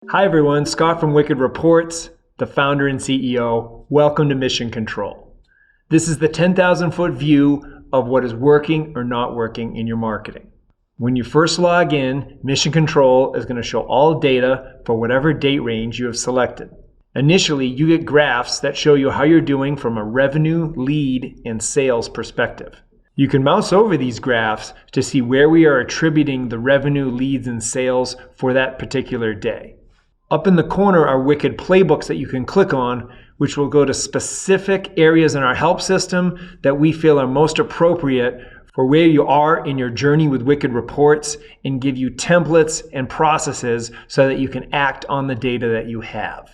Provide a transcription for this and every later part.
Hi everyone, Scott from Wicked Reports, the founder and CEO. Welcome to Mission Control. This is the 10,000-foot view of what is working or not working in your marketing. When you first log in, Mission Control is going to show all data for whatever date range you have selected. Initially, you get graphs that show you how you're doing from a revenue, lead, and sales perspective. You can mouse over these graphs to see where we are attributing the revenue, leads, and sales for that particular day. Up in the corner are Wicked playbooks that you can click on, which will go to specific areas in our help system that we feel are most appropriate for where you are in your journey with Wicked Reports, and give you templates and processes so that you can act on the data that you have.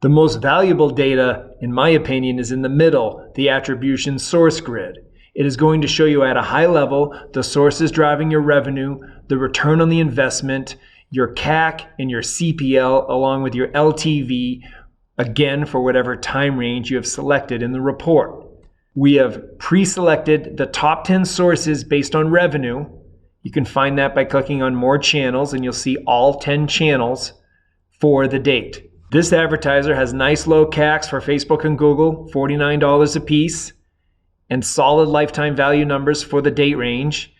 The most valuable data, in my opinion, is in the middle, the attribution source grid. It is going to show you at a high level the sources driving your revenue, the return on the investment, your CAC and your CPL, along with your LTV, again for whatever time range you have selected in the report. We have pre-selected the top 10 sources based on revenue. You can find that by clicking on more channels and you'll see all 10 channels for the date. This advertiser has nice low CACs for Facebook and Google, $49 a piece, and solid lifetime value numbers for the date range.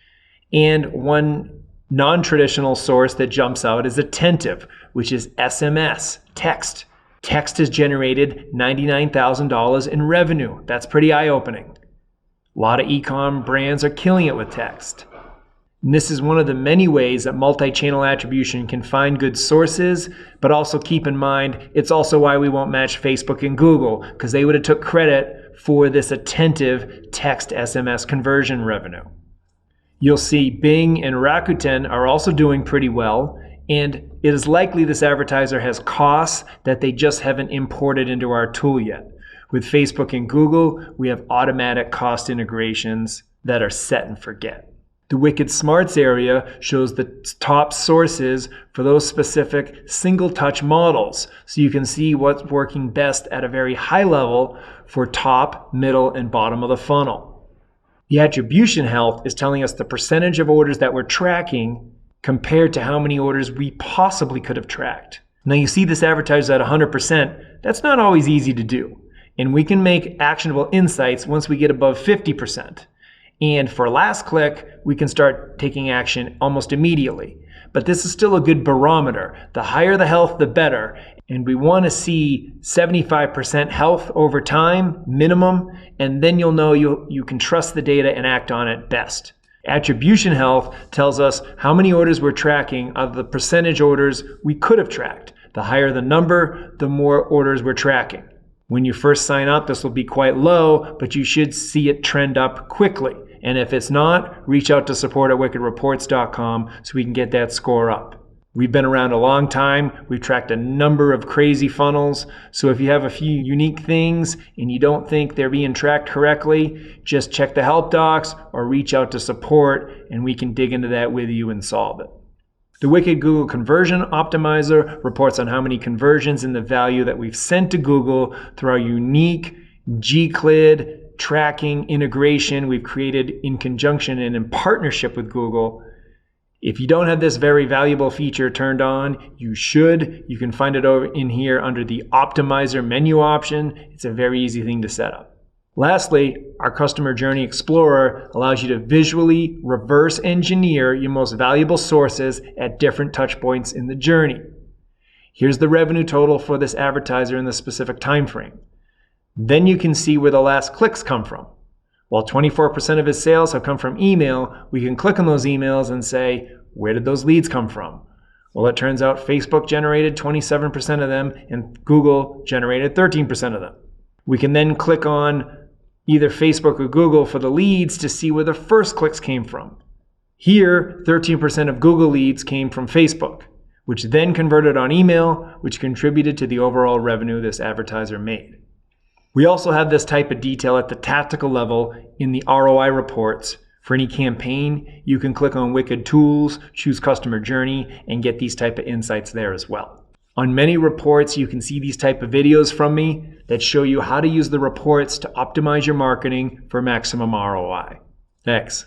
And one non-traditional source that jumps out is Attentive, which is SMS, text. Text has generated $99,000 in revenue. That's pretty eye-opening. A lot of e-com brands are killing it with text. And this is one of the many ways that multi-channel attribution can find good sources, but also keep in mind, it's also why we won't match Facebook and Google, because they would have took credit for this Attentive text SMS conversion revenue. You'll see Bing and Rakuten are also doing pretty well, and it is likely this advertiser has costs that they just haven't imported into our tool yet. With Facebook and Google, we have automatic cost integrations that are set and forget. The Wicked Smarts area shows the top sources for those specific single-touch models, so you can see what's working best at a very high level for top, middle, and bottom of the funnel. The Attribution Health is telling us the percentage of orders that we're tracking compared to how many orders we possibly could have tracked. Now you see this advertiser at 100%. That's not always easy to do. And we can make actionable insights once we get above 50%. And for last click, we can start taking action almost immediately. But this is still a good barometer. The higher the health, the better. And we want to see 75% health over time, minimum, and then you'll know you can trust the data and act on it best. Attribution Health tells us how many orders we're tracking out of the percentage orders we could have tracked. The higher the number, the more orders we're tracking. When you first sign up, this will be quite low, but you should see it trend up quickly. And if it's not, reach out to support@wickedreports.com so we can get that score up. We've been around a long time. We've tracked a number of crazy funnels. So if you have a few unique things and you don't think they're being tracked correctly, just check the help docs or reach out to support and we can dig into that with you and solve it. The Wicked Google Conversion Optimizer reports on how many conversions and the value that we've sent to Google through our unique Gclid tracking integration we've created in conjunction and in partnership with Google. If you don't have this very valuable feature turned on, you should. You can find it over in here under the Optimizer menu option. It's a very easy thing to set up. Lastly, our Customer Journey Explorer allows you to visually reverse engineer your most valuable sources at different touch points in the journey. Here's the revenue total for this advertiser in the specific time frame. Then you can see where the last clicks come from. While 24% of his sales have come from email, we can click on those emails and say, where did those leads come from? Well, it turns out Facebook generated 27% of them and Google generated 13% of them. We can then click on either Facebook or Google for the leads to see where the first clicks came from. Here, 13% of Google leads came from Facebook, which then converted on email, which contributed to the overall revenue this advertiser made. We also have this type of detail at the tactical level in the ROI reports. For any campaign, you can click on Wicked Tools, choose Customer Journey, and get these type of insights there as well. On many reports, you can see these type of videos from me that show you how to use the reports to optimize your marketing for maximum ROI. Thanks.